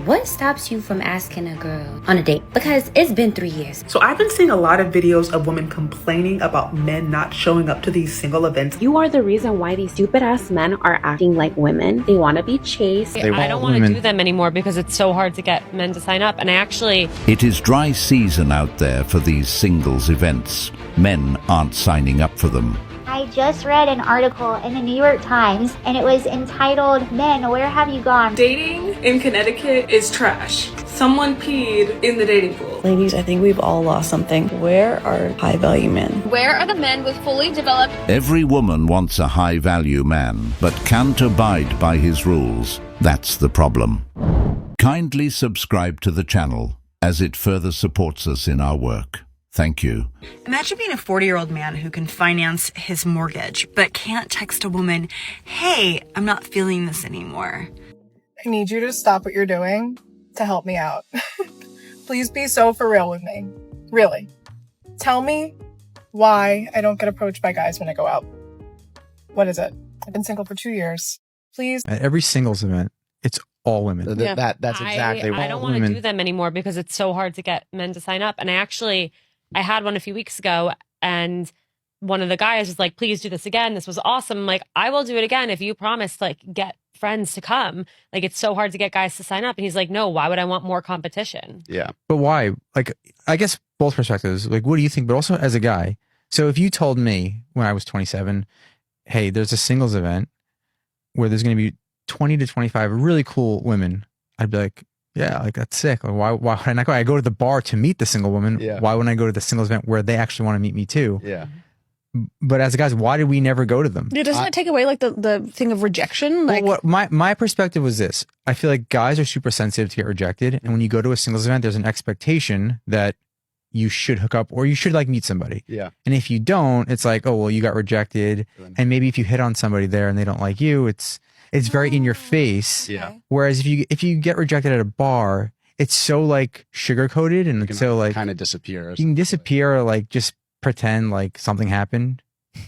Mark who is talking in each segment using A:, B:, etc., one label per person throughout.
A: what stops you from asking a girl on a date? Because it's been 3 years.
B: So I've been seeing a lot of videos of women complaining about men not showing up to these single events.
C: You are the reason why these stupid ass men are acting like women. They want to be chased.
D: I don't want to do them anymore because it's so hard to get men to sign up. And
E: It is dry season out there for these singles events. Men aren't signing up for them.
F: I just read an article in the New York Times and it was entitled, "Men, where have you gone?"
G: Dating in Connecticut is trash. Someone peed in the dating pool.
H: Ladies, I think we've all lost something. Where are high-value men?
I: Where are the men with fully developed...
E: Every woman wants a high-value man, but can't abide by his rules. That's the problem. Kindly subscribe to the channel, as it further supports us in our work. Thank you.
J: Imagine being a 40-year-old man who can finance his mortgage, but can't text a woman, "Hey, I'm not feeling this anymore."
K: I need you to stop what you're doing to help me out. Please be so for real with me. Really. Tell me why I don't get approached by guys when I go out. What is it? I've been single for 2 years. Please.
L: At every singles event, it's all women.
D: Yeah.
M: That's exactly
D: I don't want to do them anymore because it's so hard to get men to sign up. And I had one a few weeks ago, and one of the guys was like, "Please do this again. This was awesome." I'm like, "I will do it again if you promise to get friends to come." Like, it's so hard to get guys to sign up. And he's like, "No, why would I want more competition?"
M: Yeah.
L: But why? I guess both perspectives. What do you think? But also as a guy. So if you told me when I was 27, hey, there's a singles event where there's going to be 20 to 25 really cool women, I'd be like, yeah, that's sick. Why would I not go? I go to the bar to meet the single woman.
M: Yeah.
L: Why wouldn't I go to the singles event where they actually want to meet me too?
M: Yeah.
L: But as guys, why did we never go to them?
H: Doesn't it take away the thing of rejection?
L: Well, my perspective was this. I feel like guys are super sensitive to get rejected. And when you go to a singles event, there's an expectation that you should hook up or you should meet somebody.
M: Yeah.
L: And if you don't, it's like, oh, well, you got rejected. And maybe if you hit on somebody there and they don't like you, it's very in your face.
M: Yeah.
L: Whereas if you get rejected at a bar, it's so sugar coated and it's so
M: kind of disappear.
L: You can disappear or just pretend something happened.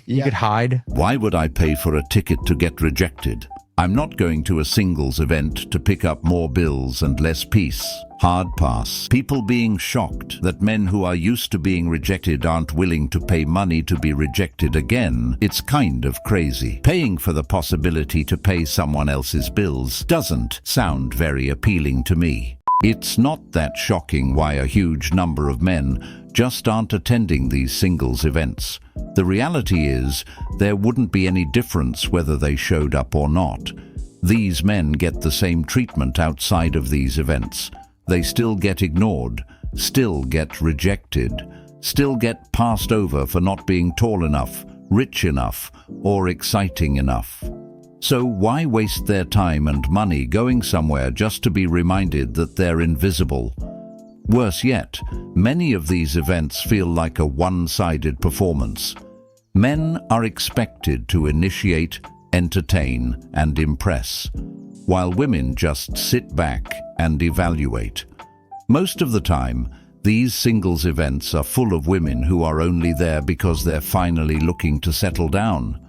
L: You could hide.
E: Why would I pay for a ticket to get rejected? I'm not going to a singles event to pick up more bills and less peace. Hard pass. People being shocked that men who are used to being rejected aren't willing to pay money to be rejected again. It's kind of crazy. Paying for the possibility to pay someone else's bills doesn't sound very appealing to me. It's not that shocking why a huge number of men just aren't attending these singles events. The reality is, there wouldn't be any difference whether they showed up or not. These men get the same treatment outside of these events. They still get ignored, still get rejected, still get passed over for not being tall enough, rich enough, or exciting enough. So why waste their time and money going somewhere just to be reminded that they're invisible? Worse yet, many of these events feel like a one-sided performance. Men are expected to initiate, entertain, and impress, while women just sit back and evaluate. Most of the time, these singles events are full of women who are only there because they're finally looking to settle down.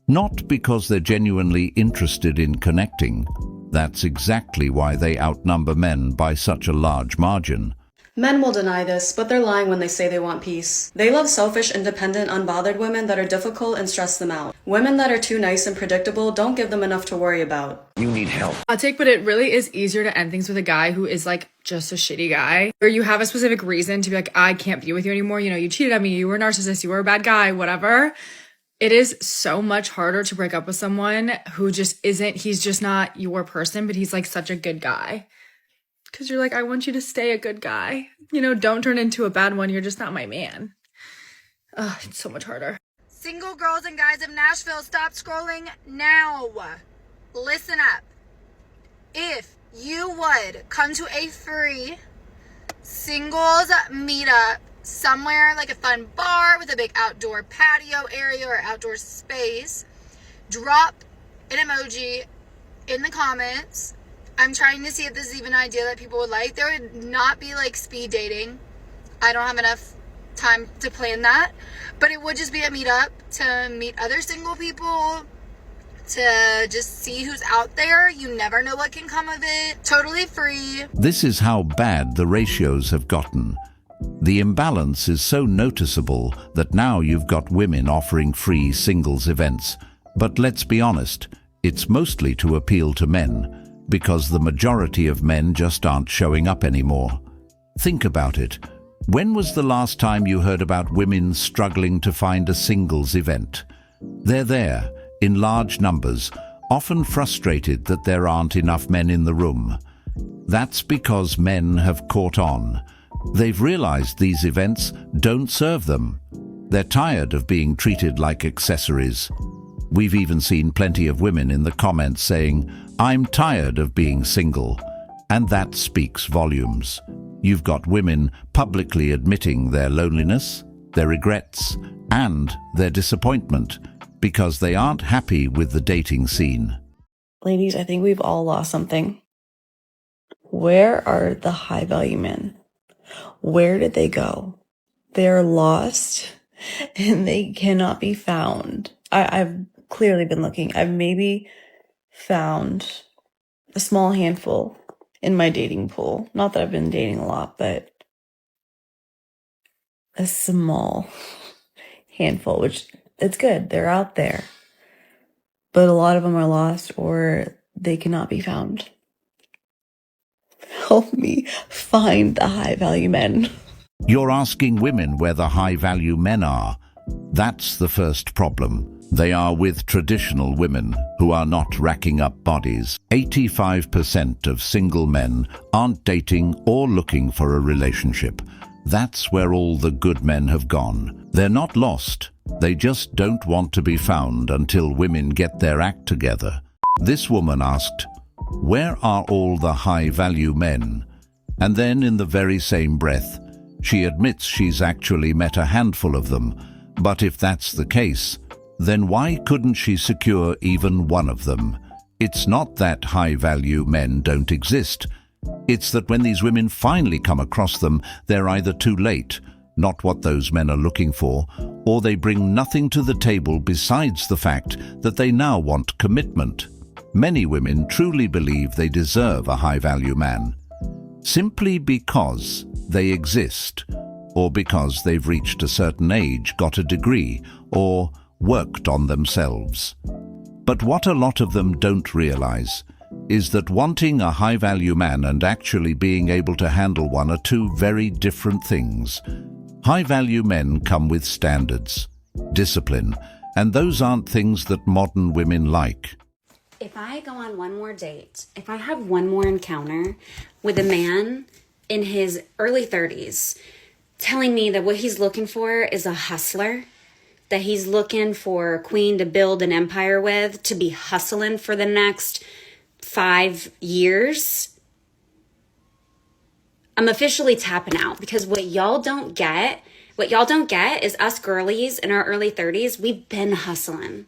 E: Not because they're genuinely interested in connecting. That's exactly why they outnumber men by such a large margin.
N: Men will deny this, but they're lying when they say they want peace. They love selfish, independent, unbothered women that are difficult and stress them out. Women that are too nice and predictable don't give them enough to worry about.
M: You need help.
G: I'll take, but it really is easier to end things with a guy who is just a shitty guy, where you have a specific reason to be I can't be with you anymore. You cheated on me, you were a narcissist, you were a bad guy, whatever. It is so much harder to break up with someone who he's just not your person, but he's such a good guy. Because you're I want you to stay a good guy. Don't turn into a bad one. You're just not my man. Ugh, it's so much harder.
I: Single girls and guys of Nashville, stop scrolling now. Listen up. If you would come to a free singles meetup somewhere a fun bar with a big outdoor patio area or outdoor space, drop an emoji in the comments. I'm trying to see if this is even an idea that people would like. There would not be speed dating. I don't have enough time to plan that. But it would just be a meetup to meet other single people, to just see who's out there. You never know what can come of it. Totally free.
E: This is how bad the ratios have gotten. The imbalance is so noticeable that now you've got women offering free singles events. But let's be honest, it's mostly to appeal to men, because the majority of men just aren't showing up anymore. Think about it. When was the last time you heard about women struggling to find a singles event? They're there, in large numbers, often frustrated that there aren't enough men in the room. That's because men have caught on. They've realized these events don't serve them. They're tired of being treated like accessories. We've even seen plenty of women in the comments saying, "I'm tired of being single." And that speaks volumes. You've got women publicly admitting their loneliness, their regrets, and their disappointment because they aren't happy with the dating scene.
H: Ladies, I think we've all lost something. Where are the high value men? Where did they go? They're lost and they cannot be found. I've clearly been looking. I've maybe found a small handful in my dating pool. Not that I've been dating a lot, but a small handful, which it's good. They're out there. But a lot of them are lost or they cannot be found. Help me find the high value men.
E: You're asking women where the high-value men are. That's the first problem. They are with traditional women who are not racking up bodies. 85% of single men aren't dating or looking for a relationship. That's where all the good men have gone. They're not lost. They just don't want to be found until women get their act together. This woman asked, "Where are all the high-value men?" And then in the very same breath, she admits she's actually met a handful of them. But if that's the case, then why couldn't she secure even one of them? It's not that high-value men don't exist. It's that when these women finally come across them, they're either too late, not what those men are looking for, or they bring nothing to the table besides the fact that they now want commitment. Many women truly believe they deserve a high-value man, simply because they exist, or because they've reached a certain age, got a degree, or worked on themselves. But what a lot of them don't realize is that wanting a high-value man and actually being able to handle one are two very different things. High-value men come with standards, discipline, and those aren't things that modern women like.
A: If I go on one more date, if I have one more encounter with a man in his early 30s telling me that what he's looking for is a hustler, that he's looking for a queen to build an empire with, to be hustling for the next 5 years, I'm officially tapping out, because what y'all don't get is us girlies in our early 30s, we've been hustling.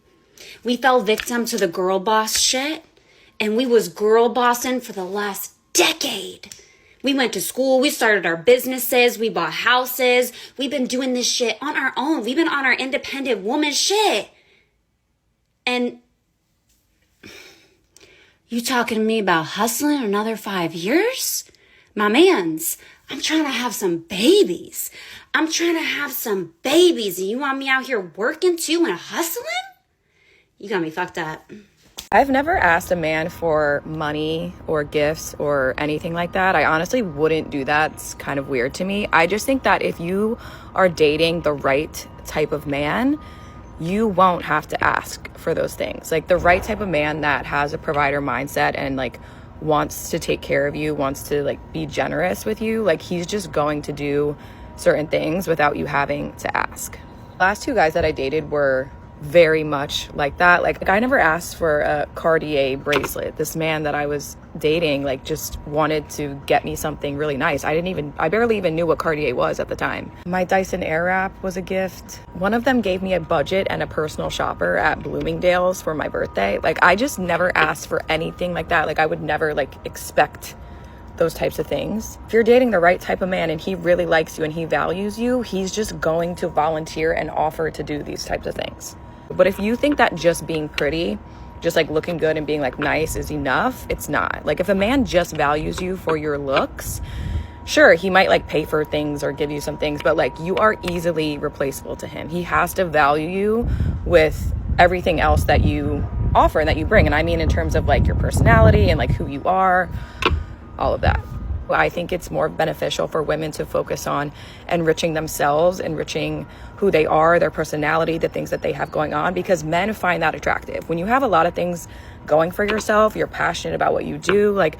A: We fell victim to the girl boss shit, and we was girl bossing for the last decade. We went to school, we started our businesses, we bought houses. We've been doing this shit on our own. We've been on our independent woman shit. And you talking to me about hustling another 5 years? My mans, I'm trying to have some babies. And you want me out here working too and hustling? You got me fucked up.
M: I've never asked a man for money or gifts or anything like that. I honestly wouldn't do that. It's kind of weird to me. I just think that if you are dating the right type of man, you won't have to ask for those things. Like the right type of man that has a provider mindset and like wants to take care of you, wants to like be generous with you, like he's just going to do certain things without you having to ask. Last two guys that I dated were very much like that. Like I never asked for a Cartier bracelet. This man that I was dating like just wanted to get me something really nice. I barely even knew what Cartier was at the time. My Dyson Airwrap was a gift. One of them gave me a budget and a personal shopper at Bloomingdale's for my birthday. Like I just never asked for anything like that. Like I would never like expect those types of things. If you're dating the right type of man and he really likes you and he values you, he's just going to volunteer and offer to do these types of things. But if you think that just being pretty just like looking good and being like nice is enough. It's not. Like if a man just values you for your looks, sure, he might like pay for things or give you some things, but like you are easily replaceable to him. He has to value you with everything else that you offer and that you bring. And I mean in terms of like your personality and like who you are, all of that. I think it's more beneficial for women to focus on enriching themselves, enriching who they are, their personality, the things that they have going on, because men find that attractive. When you have a lot of things going for yourself, you're passionate about what you do, like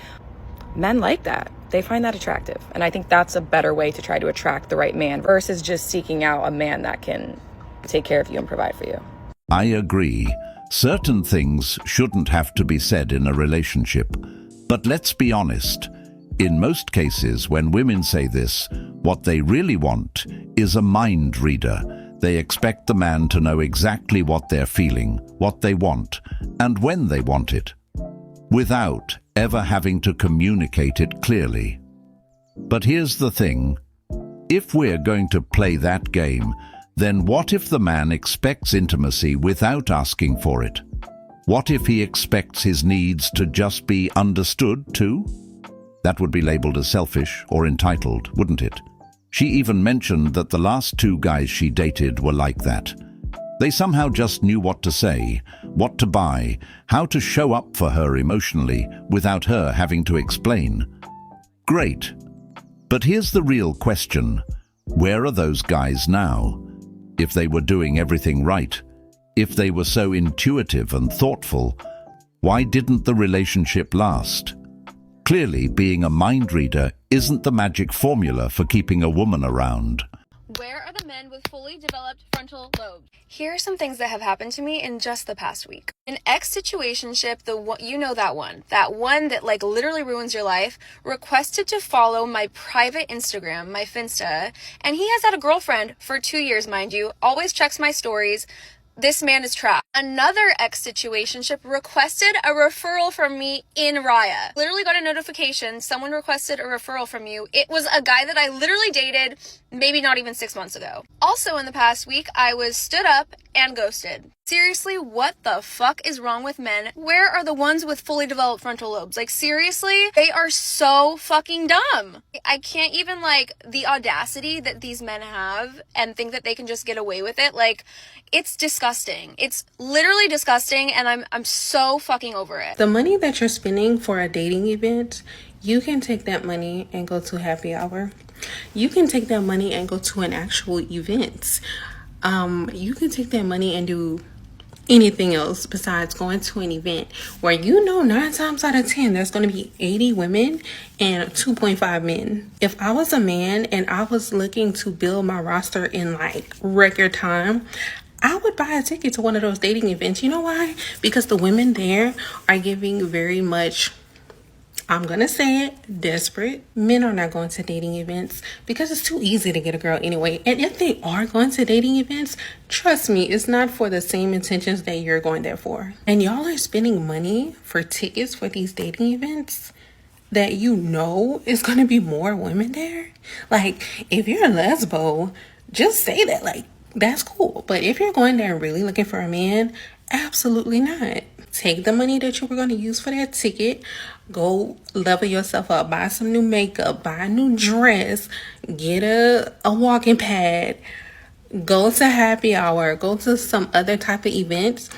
M: men like that. They find that attractive. And I think that's a better way to try to attract the right man versus just seeking out a man that can take care of you and provide for you.
E: I agree. Certain things shouldn't have to be said in a relationship. But let's be honest. In most cases, when women say this, what they really want is a mind reader. They expect the man to know exactly what they're feeling, what they want, and when they want it, without ever having to communicate it clearly. But here's the thing. If we're going to play that game, then what if the man expects intimacy without asking for it? What if he expects his needs to just be understood too? That would be labeled as selfish or entitled, wouldn't it? She even mentioned that the last 2 guys she dated were like that. They somehow just knew what to say, what to buy, how to show up for her emotionally without her having to explain. Great. But here's the real question. Where are those guys now? If they were doing everything right, if they were so intuitive and thoughtful, why didn't the relationship last? Clearly, being a mind reader isn't the magic formula for keeping a woman around.
O: Where are the men with fully developed frontal lobes? Here are some things that have happened to me in just the past week. An ex-situationship, that one that like literally ruins your life, requested to follow my private Instagram, my Finsta, and he has had a girlfriend for 2 years, mind you, always checks my stories. This man is trapped. Another ex-situationship requested a referral from me in Raya. Literally got a notification, someone requested a referral from you. It was a guy that I literally dated maybe not even 6 months ago. Also in the past week, I was stood up and ghosted. Seriously, what the fuck is wrong with men? Where are the ones with fully developed frontal lobes? Like seriously, they are so fucking dumb. I can't even like the audacity that these men have and think that they can just get away with it. Like it's disgusting. It's literally disgusting and I'm so fucking over it.
P: The money that you're spending for a dating event, you can take that money and go to happy hour. You can take that money and go to an actual event. You can take that money and do anything else besides going to an event where 9 times out of 10 there's going to be 80 women and 2.5 men. If I was a man and I was looking to build my roster in like record time, I would buy a ticket to one of those dating events. You know why? Because the women there are giving very much, I'm going to say it, desperate. Men are not going to dating events because it's too easy to get a girl anyway. And if they are going to dating events, trust me, it's not for the same intentions that you're going there for. And y'all are spending money for tickets for these dating events that is going to be more women there. Like, if you're a lesbo, just say that. Like, that's cool. But if you're going there really looking for a man, absolutely not. Take the money that you were going to use for that ticket, go level yourself up, buy some new makeup, buy a new dress, get a walking pad, go to happy hour, go to some other type of events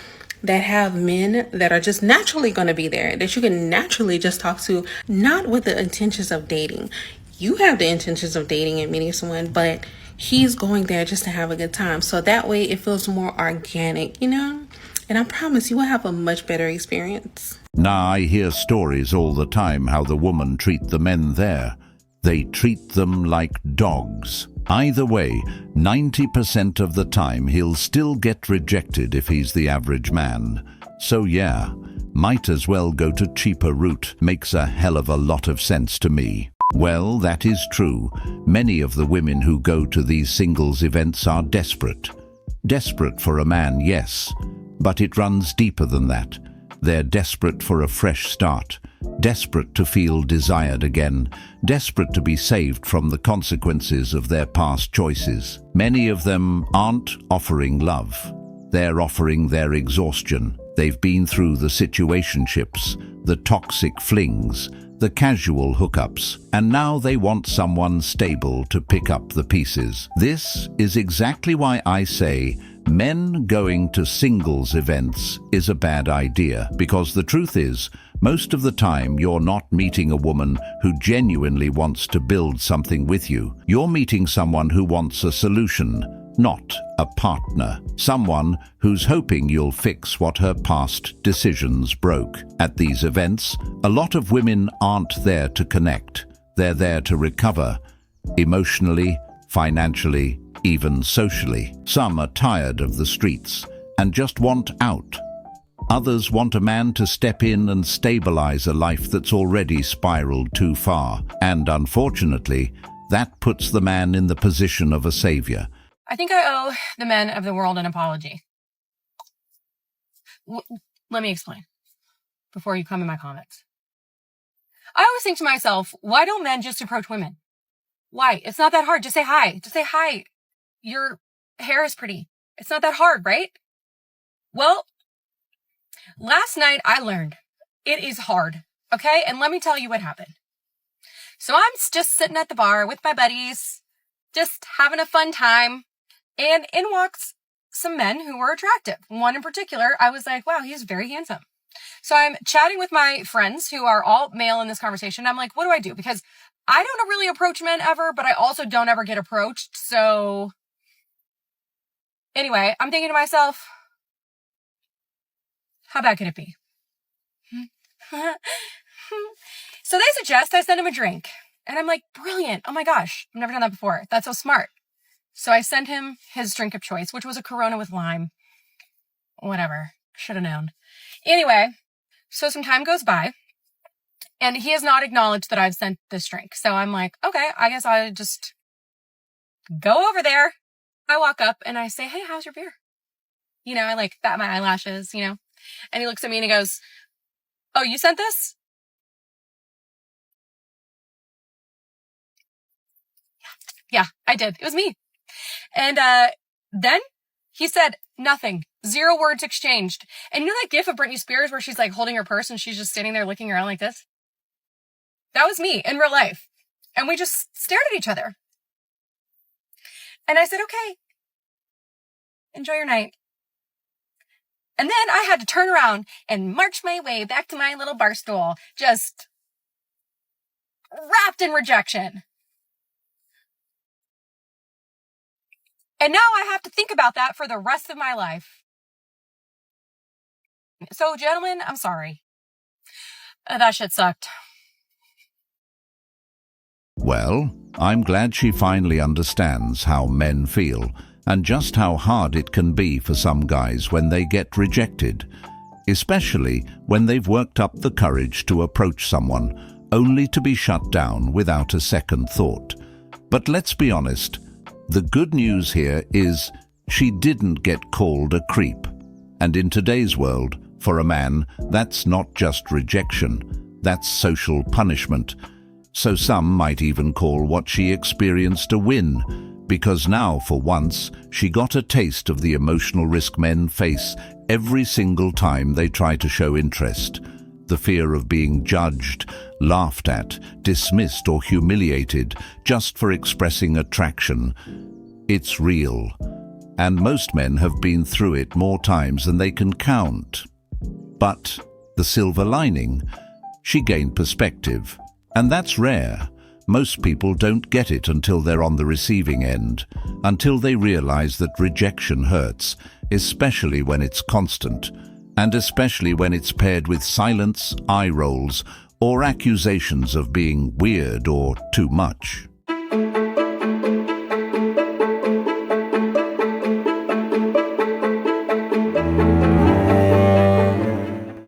P: that have men that are just naturally going to be there, that you can naturally just talk to, not with the intentions of dating. You have the intentions of dating and meeting someone, but he's going there just to have a good time. So that way it feels more organic, And I promise you will have a much better experience.
E: Now I hear stories all the time how the women treat the men there. They treat them like dogs. Either way, 90% of the time he'll still get rejected if he's the average man. So yeah, might as well go to cheaper route. Makes a hell of a lot of sense to me. Well, that is true. Many of the women who go to these singles events are desperate. Desperate for a man, yes. But it runs deeper than that. They're desperate for a fresh start, desperate to feel desired again, desperate to be saved from the consequences of their past choices. Many of them aren't offering love. They're offering their exhaustion, They've been through the situationships, the toxic flings, the casual hookups, and now they want someone stable to pick up the pieces. This is exactly why I say men going to singles events is a bad idea, because the truth is, most of the time you're not meeting a woman who genuinely wants to build something with you. You're meeting someone who wants a solution, not a partner. Someone who's hoping you'll fix what her past decisions broke. At these events, a lot of women aren't there to connect. They're there to recover, emotionally, financially, even socially. Some are tired of the streets and just want out. Others want a man to step in and stabilize a life that's already spiraled too far. And unfortunately, that puts the man in the position of a savior.
Q: I think I owe the men of the world an apology. Let me explain before you come in my comments. I always think to myself, why don't men just approach women? Why? It's not that hard. Just say hi. Just say hi. Your hair is pretty. It's not that hard, right? Well, last night I learned it is hard. Okay. And let me tell you what happened. So I'm just sitting at the bar with my buddies, just having a fun time. And in walks some men who were attractive. One in particular, I was like, wow, he's very handsome. So I'm chatting with my friends who are all male in this conversation. I'm like, what do I do? Because I don't really approach men ever, but I also don't ever get approached. So anyway, I'm thinking to myself, how bad could it be? So they suggest I send him a drink. And I'm like, brilliant. Oh my gosh, I've never done that before. That's so smart. So I sent him his drink of choice, which was a Corona with lime. Whatever. Should have known. Anyway, so some time goes by and he has not acknowledged that I've sent this drink. So I'm like, okay, I guess I'll just go over there. I walk up and I say, hey, how's your beer? You know, I like bat my eyelashes, you know, and he looks at me and he goes, oh, you sent this? Yeah, I did. It was me. And then he said nothing. 0 words exchanged. And you know that gif of Britney Spears where she's like holding her purse and she's just standing there looking around like this? That was me in real life. And we just stared at each other. And I said, okay, enjoy your night. And then I had to turn around and march my way back to my little bar stool, just wrapped in rejection. And now I have to think about that for the rest of my life. So, gentlemen, I'm sorry. That shit sucked.
E: Well, I'm glad she finally understands how men feel and just how hard it can be for some guys when they get rejected, especially when they've worked up the courage to approach someone only to be shut down without a second thought. But let's be honest, the good news here is she didn't get called a creep. And in today's world, for a man, that's not just rejection, that's social punishment. So some might even call what she experienced a win, because now, for once, she got a taste of the emotional risk men face every single time they try to show interest. The fear of being judged, laughed at, dismissed or humiliated just for expressing attraction. It's real, and most men have been through it more times than they can count. But the silver lining, she gained perspective, and that's rare. Most people don't get it until they're on the receiving end, until they realize that rejection hurts, especially when it's constant, and especially when it's paired with silence, eye rolls, or accusations of being weird or too much.